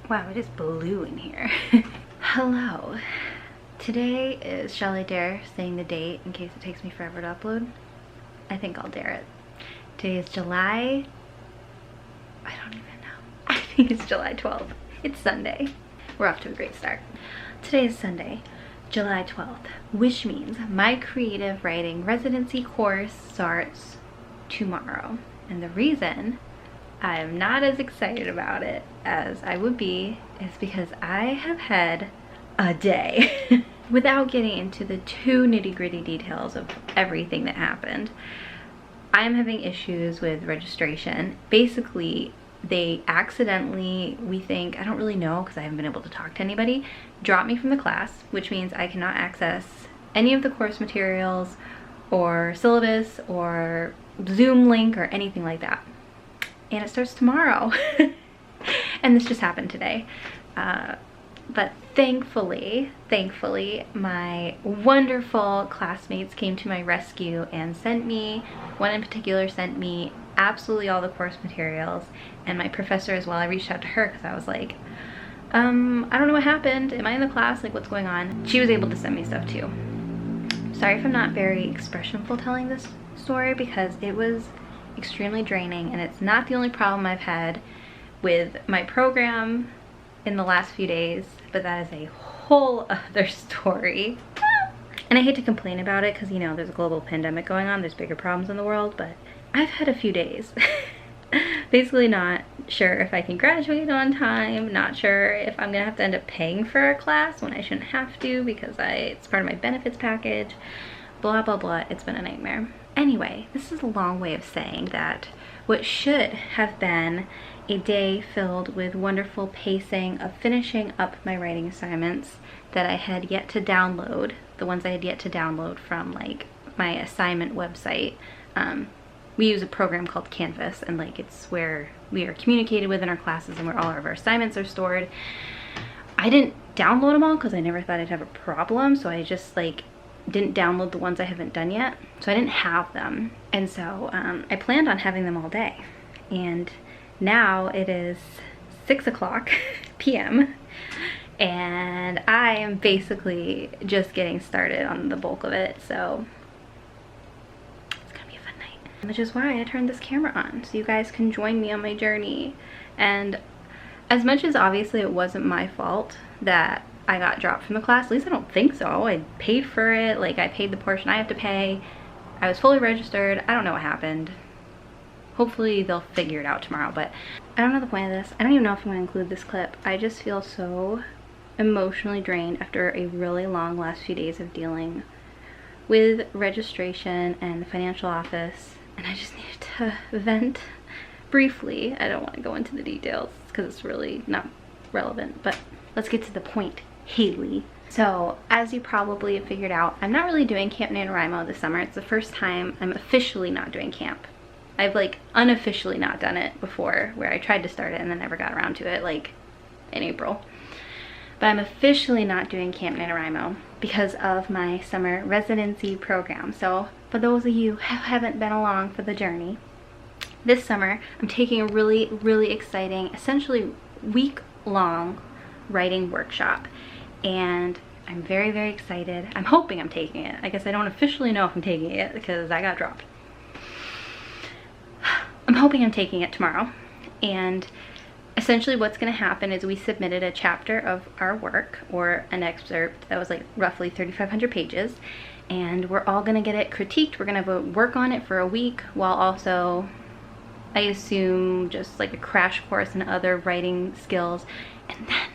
Wow, it is blue in here. Hello. Today is, shall I dare saying the date in case it takes me forever to upload? I think I'll dare it. Today is July, I don't even know. I think it's July 12th. It's Sunday. We're off to a great start. Today is Sunday, July 12th, which means my creative writing residency course starts tomorrow. And the reason I am not as excited about it as I would be is because I have had a day. Without getting into the too nitty-gritty details of everything that happened, I'm having issues with registration. Basically, they accidentally, we think, I don't really know because I haven't been able to talk to anybody, dropped me from the class, which means I cannot access any of the course materials or syllabus or Zoom link or anything like that. And it starts tomorrow. And this just happened today. But thankfully, my wonderful classmates came to my rescue and sent me, one in particular sent me absolutely all the course materials, and my professor as well. I reached out to her because I was like, I don't know what happened. Am I in the class? Like, what's going on? She was able to send me stuff too. Sorry if I'm not very expressionful telling this story because it was extremely draining, and it's not the only problem I've had with my program in the last few days, but that is a whole other story. And I hate to complain about it because, you know, there's a global pandemic going on, there's bigger problems in the world, but I've had a few days. Basically not sure if I can graduate on time, not sure if I'm gonna have to end up paying for a class when I shouldn't have to because it's part of my benefits package, blah blah blah. It's been a nightmare. Anyway, this is a long way of saying that what should have been a day filled with wonderful pacing of finishing up my writing assignments that I had yet to download, the ones I had yet to download from like my assignment website. We use a program called Canvas, and like it's where we are communicated with in our classes and where all of our assignments are stored. I didn't download them all because I never thought I'd have a problem, so I just like didn't download the ones I haven't done yet, so I didn't have them. And so I planned on having them all day, and now it is 6 o'clock p.m. and I am basically just getting started on the bulk of it, so it's gonna be a fun night. Which is why I turned this camera on, so you guys can join me on my journey. And as much as obviously it wasn't my fault that I got dropped from the class, at least I don't think so. I paid for it, like I paid the portion I have to pay. I was fully registered. I don't know what happened. Hopefully they'll figure it out tomorrow, but I don't know the point of this. I don't even know if I'm gonna include this clip. I just feel so emotionally drained after a really long last few days of dealing with registration and the financial office, and I just needed to vent briefly. I don't want to go into the details because it's really not relevant, but let's get to the point, Haley. So, as you probably have figured out, I'm not really doing Camp NaNoWriMo this summer. It's the first time I'm officially not doing camp. I've like unofficially not done it before, where I tried to start it and then never got around to it, like in April. But I'm officially not doing Camp NaNoWriMo because of my summer residency program. So for those of you who haven't been along for the journey, this summer I'm taking a really, really exciting, essentially week-long writing workshop. And I'm very, very excited. I'm hoping I'm taking it. I guess I don't officially know if I'm taking it because I got dropped. I'm hoping I'm taking it tomorrow, and essentially what's going to happen is we submitted a chapter of our work, or an excerpt that was like roughly 3,500 pages, and we're all going to get it critiqued. We're going to work on it for a week, while also, I assume, just like a crash course in other writing skills. And then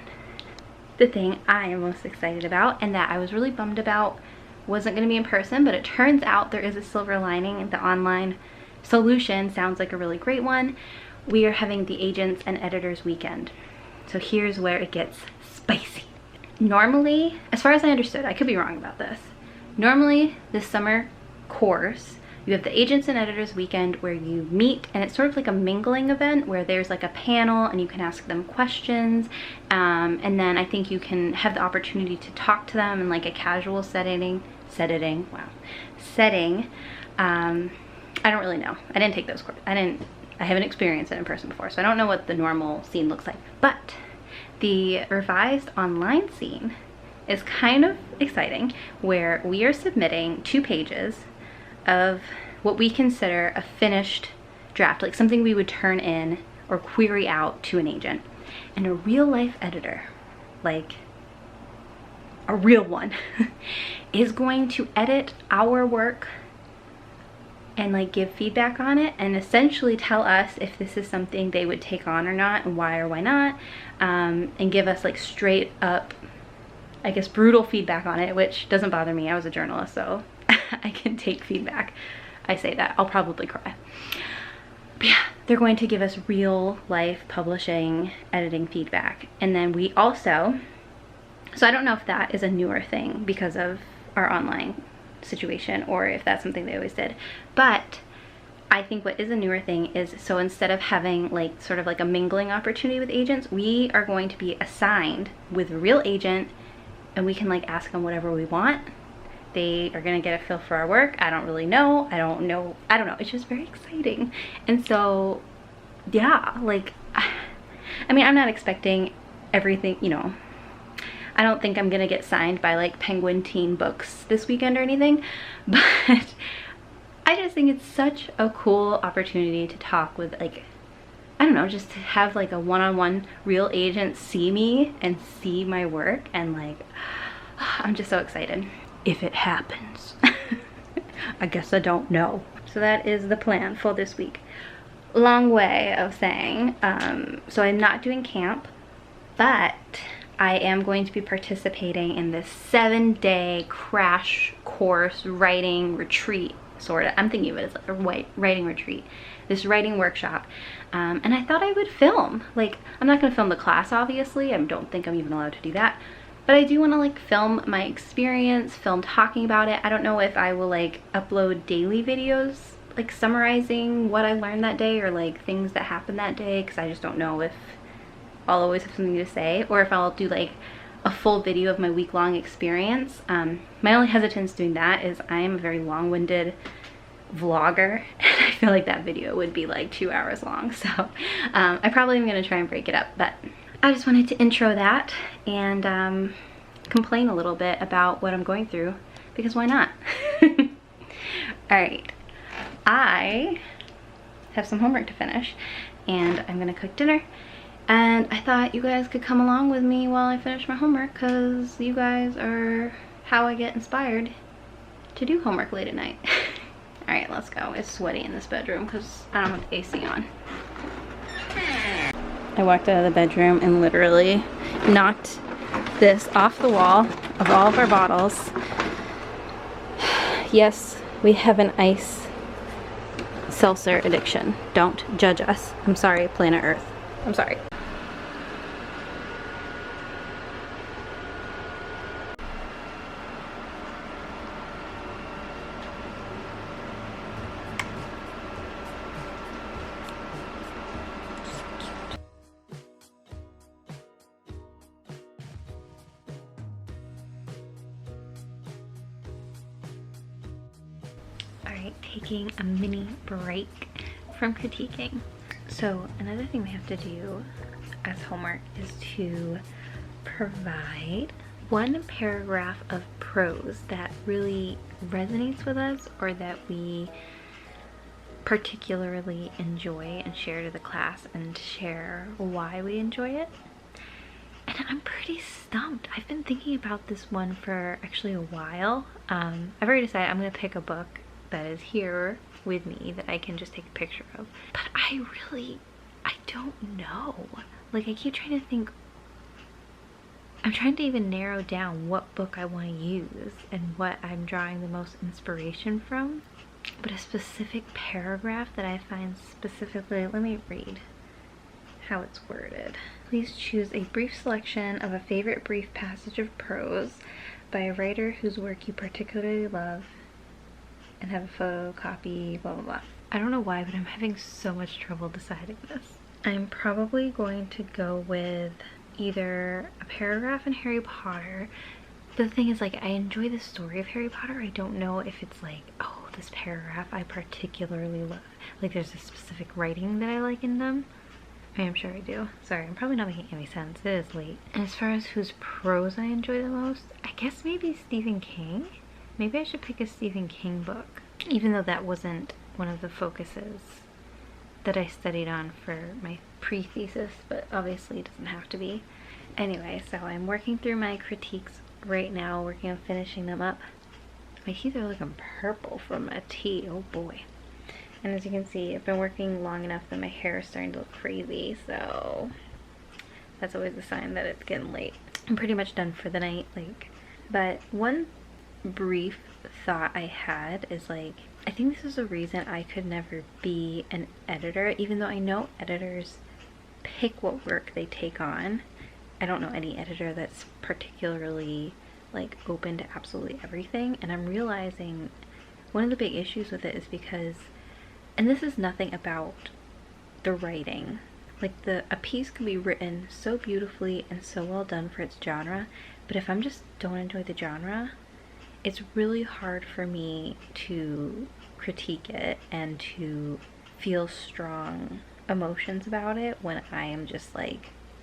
the thing I am most excited about, and that I was really bummed about, wasn't going to be in person, but it turns out there is a silver lining. The online solution sounds like a really great one. We are having the Agents and Editors Weekend. So here's where it gets spicy. Normally, as far as I understood, I could be wrong about this, normally this summer course, you have the Agents and Editors Weekend where you meet, and it's sort of like a mingling event where there's like a panel and you can ask them questions, and then I think you can have the opportunity to talk to them in like a casual setting. I don't really know. I didn't take those courses. I haven't experienced it in person before, so I don't know what the normal scene looks like. But The revised online scene is kind of exciting, where we are submitting 2 pages of what we consider a finished draft, like something we would turn in or query out to an agent. And a real life editor, like a real one, is going to edit our work and like give feedback on it and essentially tell us if this is something they would take on or not, and why or why not, and give us like straight up, I guess, brutal feedback on it, which doesn't bother me. I was a journalist, so I can take feedback. I say that, I'll probably cry. But yeah, they're going to give us real life publishing, editing feedback. And then we also, so I don't know if that is a newer thing because of our online situation or if that's something they always did, but I think what is a newer thing is, so instead of having like sort of like a mingling opportunity with agents, we are going to be assigned with a real agent and we can like ask them whatever we want. They are gonna get a feel for our work. I don't really know. I don't know. It's just very exciting. And so yeah, like, I mean, I'm not expecting everything, you know, I don't think I'm gonna get signed by like Penguin Teen Books this weekend or anything, but I just think it's such a cool opportunity to talk with, like, I don't know, just to have like a one-on-one real agent see me and see my work, and like, I'm just so excited. If it happens. I guess I don't know. So that is the plan for this week. Long way of saying, so I'm not doing camp, but I am going to be participating in this 7-day crash course writing retreat, sort of. I'm thinking of it as like a writing retreat, this writing workshop. And I thought I would film. Like, I'm not gonna film the class, obviously. I don't think I'm even allowed to do that. But I do want to like film my experience, film talking about it. I don't know if I will like upload daily videos like summarizing what I learned that day or like things that happened that day, because I just don't know if I'll always have something to say, or if I'll do like a full video of my week-long experience. My only hesitance doing that is I am a very long-winded vlogger, and I feel like that video would be like 2 hours long, so I probably am going to try and break it up. But I just wanted to intro that and complain a little bit about what I'm going through, because why not? Alright, I have some homework to finish and I'm gonna cook dinner, and I thought you guys could come along with me while I finish my homework, because you guys are how I get inspired to do homework late at night. Alright, let's go. It's sweaty in this bedroom because I don't have the AC on. I walked out of the bedroom and literally knocked this off the wall of all of our bottles. Yes, we have an ice seltzer addiction. Don't judge us. I'm sorry, planet Earth. I'm sorry. Alright, taking a mini break from critiquing. So another thing we have to do as homework is to provide one paragraph of prose that really resonates with us, or that we particularly enjoy, and share to the class and share why we enjoy it. And I'm pretty stumped. I've been thinking about this one for actually a while. I've already decided I'm going to pick a book that is here with me that I can just take a picture of. But I don't know. Like, I keep trying to think. I'm trying to even narrow down what book I want to use and what I'm drawing the most inspiration from. But a specific paragraph that I find specifically, let me read how it's worded. Please choose a brief selection of a favorite brief passage of prose by a writer whose work you particularly love, and have a photocopy, blah blah blah. I don't know why, but I'm having so much trouble deciding this. I'm probably going to go with either a paragraph in Harry Potter. The thing is, like, I enjoy the story of Harry Potter. I don't know if it's like, oh, this paragraph I particularly love. Like, there's a specific writing that I like in them. I'm sure I do. Sorry, I'm probably not making any sense. It is late. And as far as whose prose I enjoy the most, I guess maybe Stephen King. Maybe I should pick a Stephen King book, even though that wasn't one of the focuses that I studied on for my pre-thesis, but obviously it doesn't have to be. Anyway, so I'm working through my critiques right now, working on finishing them up. My teeth are looking purple from a tea, oh boy. And as you can see, I've been working long enough that my hair is starting to look crazy, so that's always a sign that it's getting late. I'm pretty much done for the night, but one brief thought I had is I think this is a reason I could never be an editor, even though I know editors pick what work they take on. I don't know any editor that's particularly open to absolutely everything, and I'm realizing one of the big issues with it is because, and this is nothing about the writing, a piece can be written so beautifully and so well done for its genre, but if I'm just don't enjoy the genre, it's really hard for me to critique it and to feel strong emotions about it when I am just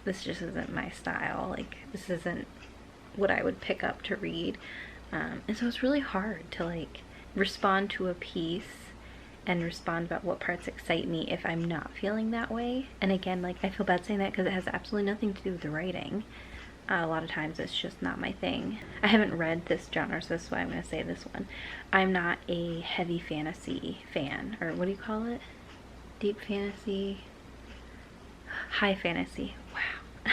this just isn't my style, this isn't what I would pick up to read. And so it's really hard to respond to a piece and respond about what parts excite me if I'm not feeling that way. And again, I feel bad saying that because it has absolutely nothing to do with the writing. A lot of times it's just not my thing. I haven't read this genre, so that's why I'm going to say this one. I'm not a heavy fantasy fan, or what do you call it? Deep fantasy? High fantasy. Wow.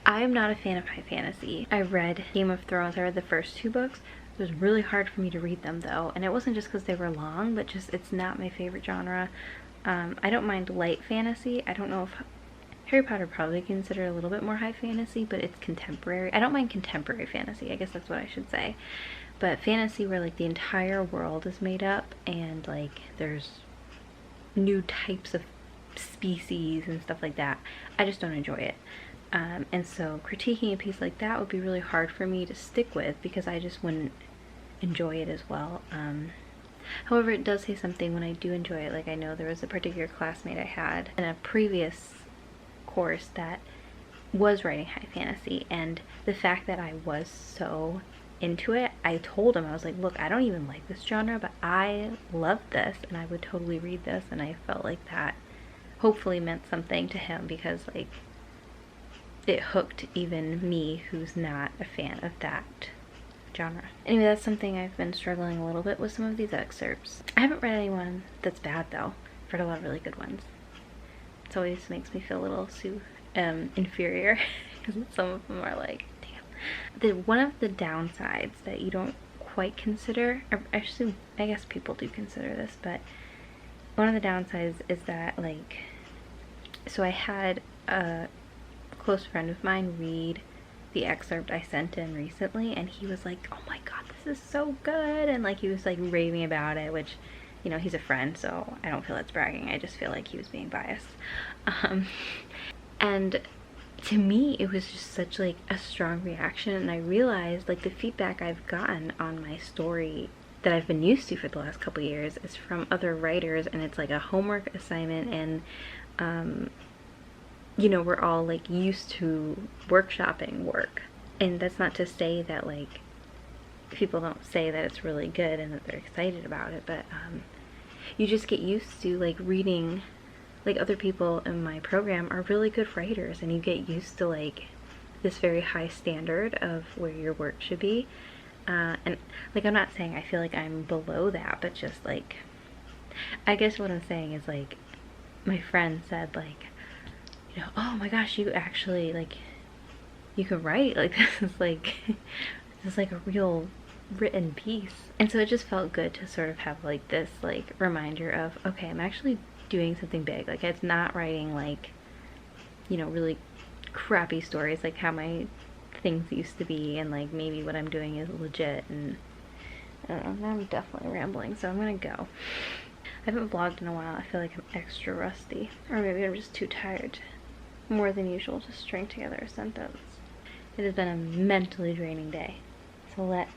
I am not a fan of high fantasy. I read Game of Thrones. I read the first 2 books. It was really hard for me to read them though, and it wasn't just because they were long, but just it's not my favorite genre. I don't mind light fantasy. I don't know if Harry Potter probably considered a little bit more high fantasy, but it's contemporary. I don't mind contemporary fantasy, I guess that's what I should say. But fantasy where the entire world is made up and there's new types of species and stuff like that, I just don't enjoy it. And so critiquing a piece like that would be really hard for me to stick with because I just wouldn't enjoy it as well. However, it does say something when I do enjoy it. I know there was a particular classmate I had in a previous course that was writing high fantasy, and the fact that I was so into it, I told him, I was look, I don't even like this genre, but I love this and I would totally read this, and I felt that hopefully meant something to him because it hooked even me who's not a fan of that genre. Anyway, that's something I've been struggling a little bit with some of these excerpts. I haven't read anyone that's bad though. I've read a lot of really good ones. It always makes me feel a little inferior because some of them are damn. One of the downsides that you don't quite consider, or I guess people do consider this, but one of the downsides is that so I had a close friend of mine read the excerpt I sent in recently, and he was like, oh my god, this is so good, and he was raving about it, which, you know, he's a friend, so I don't feel that's bragging, I just feel like he was being biased. And to me it was just such a strong reaction, and I realized the feedback I've gotten on my story that I've been used to for the last couple years is from other writers, and it's a homework assignment, and you know, we're all used to workshopping work, and that's not to say that people don't say that it's really good and that they're excited about it, but you just get used to reading other people in my program are really good writers, and you get used to this very high standard of where your work should be, and I'm not saying I feel I'm below that, but just I guess what I'm saying is my friend said you know, oh my gosh, you actually you can write, this is this is a real written piece. And so it just felt good to sort of have this reminder of, okay, I'm actually doing something big. It's not writing you know, really crappy stories how my things used to be, and maybe what I'm doing is legit. And I don't know, now I'm definitely rambling, so I'm gonna go. I haven't vlogged in a while. I feel I'm extra rusty, or maybe I'm just too tired more than usual to string together a sentence. It has been a mentally draining day, so let's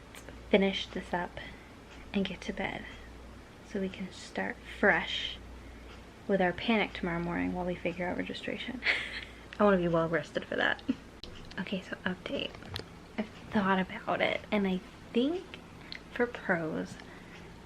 finish this up and get to bed so we can start fresh with our panic tomorrow morning while we figure out registration. I want to be well rested for that. Okay, so update. I've thought about it, and I think for prose,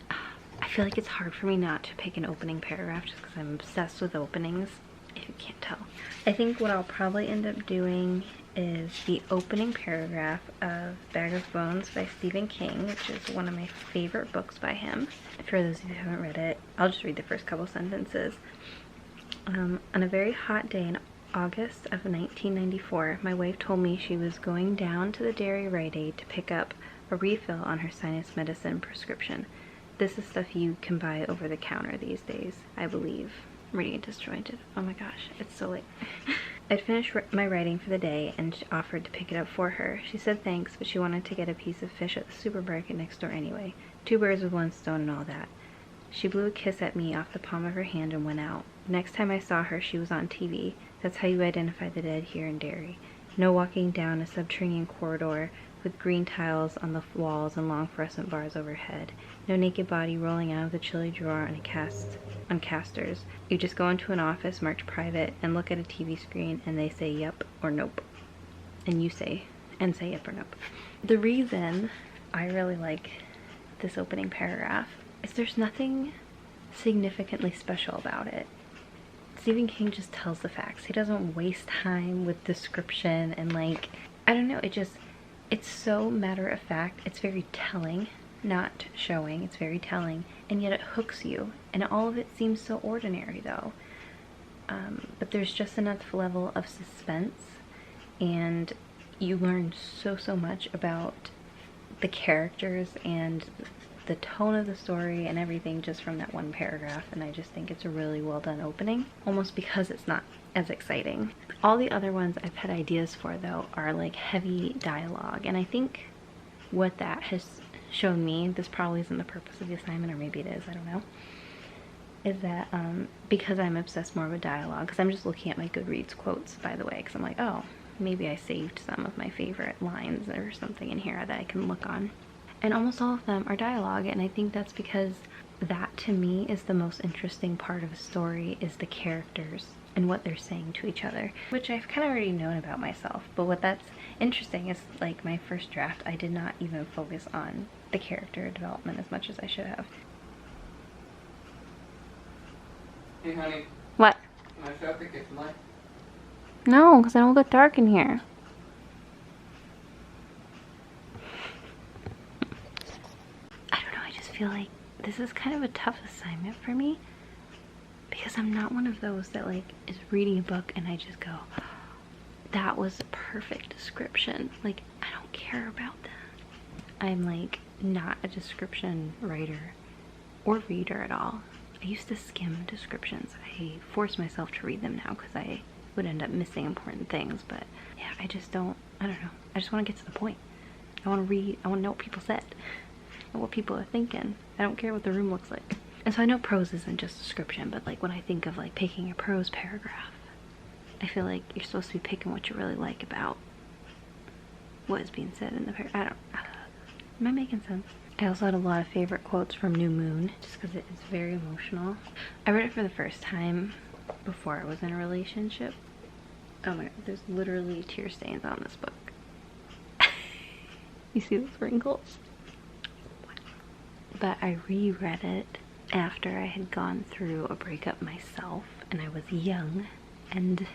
I feel like it's hard for me not to pick an opening paragraph just because I'm obsessed with openings, if you can't tell. I think what I'll probably end up doing is the opening paragraph of Bag of Bones by Stephen King, which is one of my favorite books by him. For those of you who haven't read it, I'll just read the first couple sentences. On a very hot day in August of 1994, my wife told me she was going down to the dairy Rite Aid to pick up a refill on her sinus medicine prescription. This is stuff you can buy over the counter these days, I believe. I'm reading it disjointed. Oh my gosh, it's so late. I'd finished my writing for the day and offered to pick it up for her. She said thanks, but she wanted to get a piece of fish at the supermarket next door anyway. 2 birds with 1 stone and all that. She blew a kiss at me off the palm of her hand and went out. Next time I saw her, she was on TV. That's how you identify the dead here in Derry. No walking down a subterranean corridor with green tiles on the walls and long fluorescent bars overhead. No naked body rolling out of the chilly drawer on casters. You just go into an office marked private and look at a TV screen and they say yep or nope. And you say yep or nope. The reason I really like this opening paragraph is there's nothing significantly special about it. Stephen King just tells the facts. He doesn't waste time with description and like, I don't know, it's so matter of fact. It's very telling, not showing. It's very telling, and yet it hooks you. And all of it seems so ordinary though. But there's just enough level of suspense, and you learn so much about the characters and the tone of the story and everything just from that one paragraph. And I just think it's a really well done opening, almost because it's not as exciting. All the other ones I've had ideas for though are like heavy dialogue, and I think what that has shown me, this probably isn't the purpose of the assignment, or maybe it is, I don't know, is that because I'm obsessed more with dialogue, because I'm just looking at my Goodreads quotes, by the way, because I'm like, oh, maybe I saved some of my favorite lines or something in here that I can look on. And almost all of them are dialogue, and I think that's because that to me is the most interesting part of a story, is the characters and what they're saying to each other, which I've kind of already known about myself. But what that's interesting is, like, my first draft, I did not even focus on the character development as much as I should have. Hey honey. What? Can I show up the kitchen light? No, because then it'll get dark in here. I don't know, I just feel like this is kind of a tough assignment for me, because I'm not one of those that like is reading a book and I just go, that was a perfect description. Like, I don't care about that. I'm like not a description writer or reader at all. I used to skim descriptions. I force myself to read them now because I would end up missing important things. But yeah, I don't know. I just want to get to the point. I want to read, I want to know what people said and what people are thinking. I don't care what the room looks like. And so I know prose isn't just description, but like when I think of like picking a prose paragraph, I feel like you're supposed to be picking what you really like about what is being said in the paragraph. Am I making sense? I also had a lot of favorite quotes from New Moon, just because it is very emotional. I read it for the first time before I was in a relationship. Oh my god, there's literally tear stains on this book. You see those wrinkles? But I reread it after I had gone through a breakup myself, and I was young and,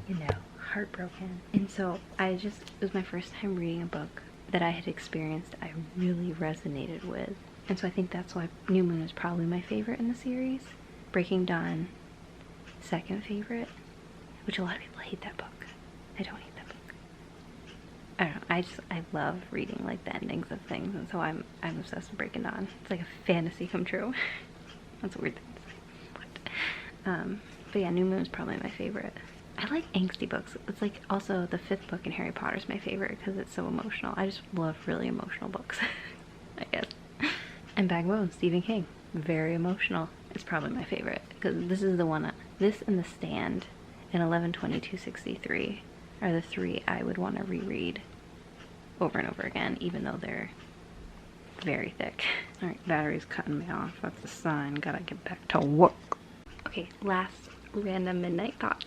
you know, heartbroken. And so it was my first time reading a book that I had experienced, I really resonated with. And so I think that's why New Moon is probably my favorite in the series. Breaking Dawn, second favorite, which a lot of people hate that book. I don't hate that book. I don't know, I love reading like the endings of things, and so I'm obsessed with Breaking Dawn. It's like a fantasy come true. That's a weird thing to say. But yeah, New Moon is probably my favorite. I like angsty books. It's like also the 5th book in Harry Potter is my favorite because it's so emotional. I just love really emotional books, I guess. And Bag of Bones, Stephen King, very emotional. It's probably my favorite because this is the one, this and The Stand and 11/22/63 are the 3 I would want to reread over and over again, even though they're very thick. Alright, battery's cutting me off. That's a sign. Gotta get back to work. Okay, last random midnight thought.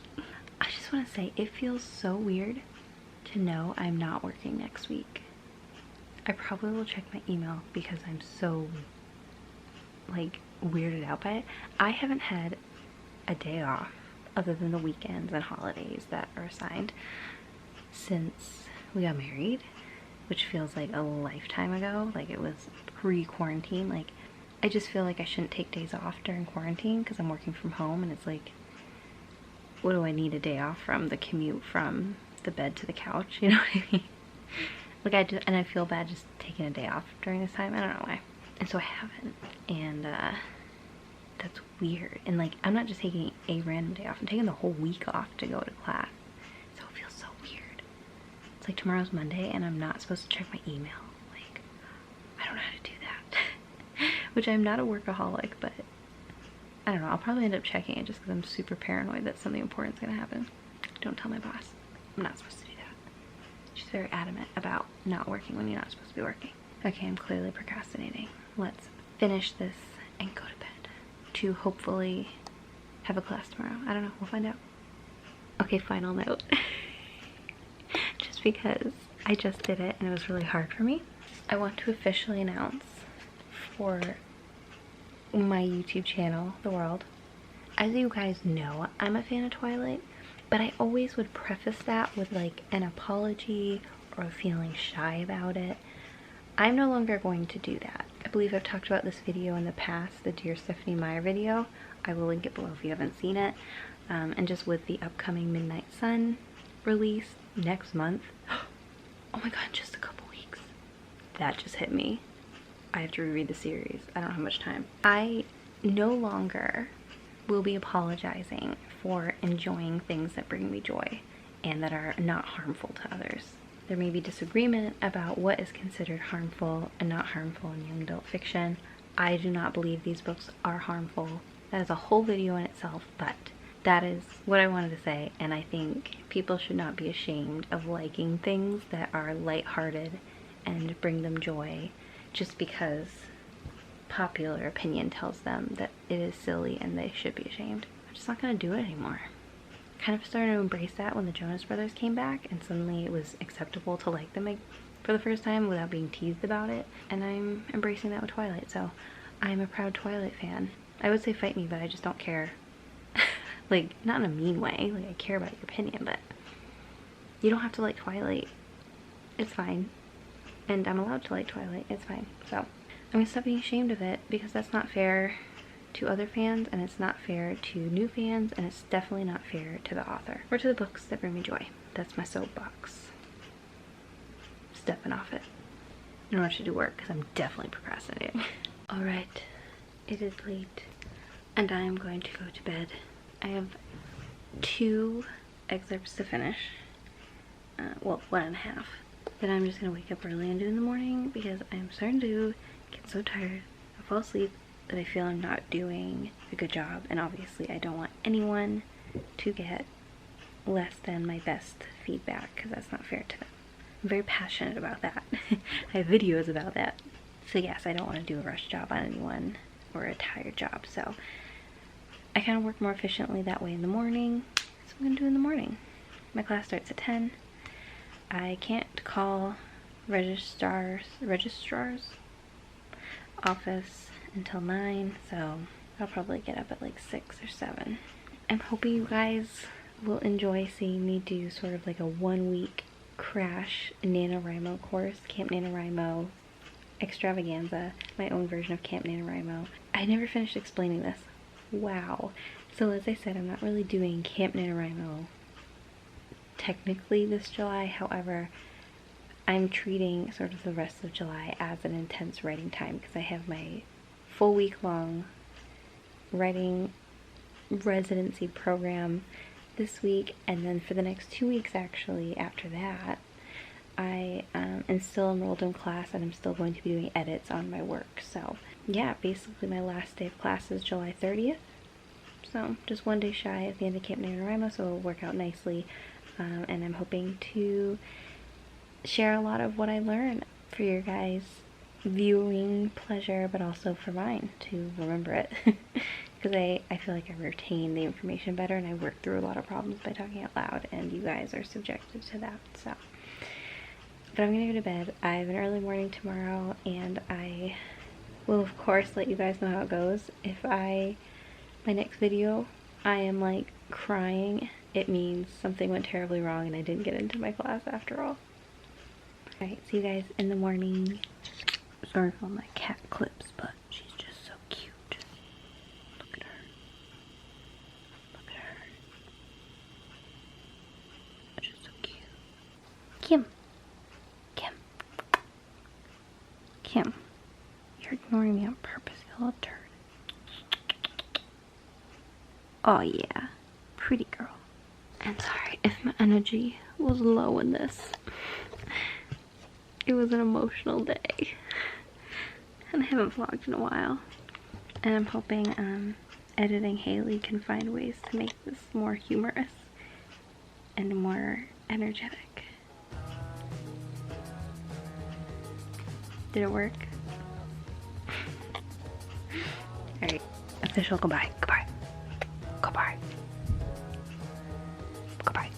I just want to say it feels so weird to know I'm not working next week. I probably will check my email because I'm so like weirded out by it. I haven't had a day off other than the weekends and holidays that are assigned since we got married, which feels like a lifetime ago. Like it was pre-quarantine. Like I just feel like I shouldn't take days off during quarantine because I'm working from home, and it's like, what do I need a day off from? The commute from the bed to the couch, you know what I mean? Like I feel bad just taking a day off during this time. I don't know why. And so I haven't, and that's weird. And like I'm not just taking a random day off, I'm taking the whole week off to go to class. So it feels so weird. It's like tomorrow's Monday and I'm not supposed to check my email. Like I don't know how to do that. Which I'm not a workaholic, but I don't know, I'll probably end up checking it just because I'm super paranoid that something important's gonna happen. Don't tell my boss. I'm not supposed to do that. She's very adamant about not working when you're not supposed to be working. Okay, I'm clearly procrastinating. Let's finish this and go to bed to hopefully have a class tomorrow. I don't know, we'll find out. Okay, final note. Just because I just did it and it was really hard for me, I want to officially announce for my YouTube channel, The World. As you guys know, I'm a fan of Twilight, but I always would preface that with like an apology or feeling shy about it. I'm no longer going to do that. I believe I've talked about this video in the past, the Dear Stephanie Meyer video. I will link it below if you haven't seen it. And just with the upcoming Midnight Sun release next month. Oh my god, just a couple weeks. That just hit me. I have to reread the series. I don't have much time. I no longer will be apologizing for enjoying things that bring me joy and that are not harmful to others. There may be disagreement about what is considered harmful and not harmful in young adult fiction. I do not believe these books are harmful. That is a whole video in itself, but that is what I wanted to say, and I think people should not be ashamed of liking things that are lighthearted and bring them joy just because popular opinion tells them that it is silly and they should be ashamed. I'm just not gonna do it anymore. Kind of started to embrace that when the Jonas Brothers came back and suddenly it was acceptable to like them for the first time without being teased about it, and I'm embracing that with Twilight, so I'm a proud Twilight fan. I would say fight me, but I just don't care. Like, not in a mean way, like I care about your opinion, but you don't have to like Twilight. It's fine. And I'm allowed to like Twilight, it's fine. So I'm gonna stop being ashamed of it because that's not fair to other fans, and it's not fair to new fans, and it's definitely not fair to the author or to the books that bring me joy. That's my soapbox. Stepping off it. I don't have to do work because I'm definitely procrastinating. Alright, it is late and I am going to go to bed. I have 2 excerpts to finish. Well, 1.5. Then I'm just gonna wake up early and do in the morning because I'm starting to get so tired. I fall asleep that I feel I'm not doing a good job, and obviously I don't want anyone to get less than my best feedback because that's not fair to them. I'm very passionate about that. I have videos about that. So yes, I don't want to do a rush job on anyone or a tired job, so I kind of work more efficiently that way in the morning. So I'm gonna do in the morning. My class starts at 10. I can't call registrar's office until 9, so I'll probably get up at like 6 or 7. I'm hoping you guys will enjoy seeing me do sort of like a 1-week crash NaNoWriMo course, Camp NaNoWriMo extravaganza, my own version of Camp NaNoWriMo. I never finished explaining this. Wow. So as I said, I'm not really doing Camp NaNoWriMo technically this July, however, I'm treating sort of the rest of July as an intense writing time because I have my full week-long writing residency program this week, and then for the next 2 weeks actually after that I am still enrolled in class and I'm still going to be doing edits on my work. So yeah, basically my last day of class is July 30th, so just 1 day shy at the end of Camp NaNoWriMo, so it'll work out nicely. And I'm hoping to share a lot of what I learn for your guys' viewing pleasure, but also for mine to remember it. because I feel like I retain the information better and I work through a lot of problems by talking out loud, and you guys are subjected to that. So, but I'm gonna go to bed. I have an early morning tomorrow, and I will of course let you guys know how it goes. If my next video I am like crying, it means something went terribly wrong and I didn't get into my class after all. Alright, see you guys in the morning. Sorry for my cat clips, but she's just so cute. Look at her. Look at her. She's so cute. Kim. Kim. Kim. You're ignoring me on purpose, you little turd. Oh yeah. Pretty girl. And sorry if my energy was low in this. It was an emotional day. And I haven't vlogged in a while. And I'm hoping editing Haley can find ways to make this more humorous and more energetic. Did it work? Alright, official goodbye. Goodbye. Goodbye. Goodbye.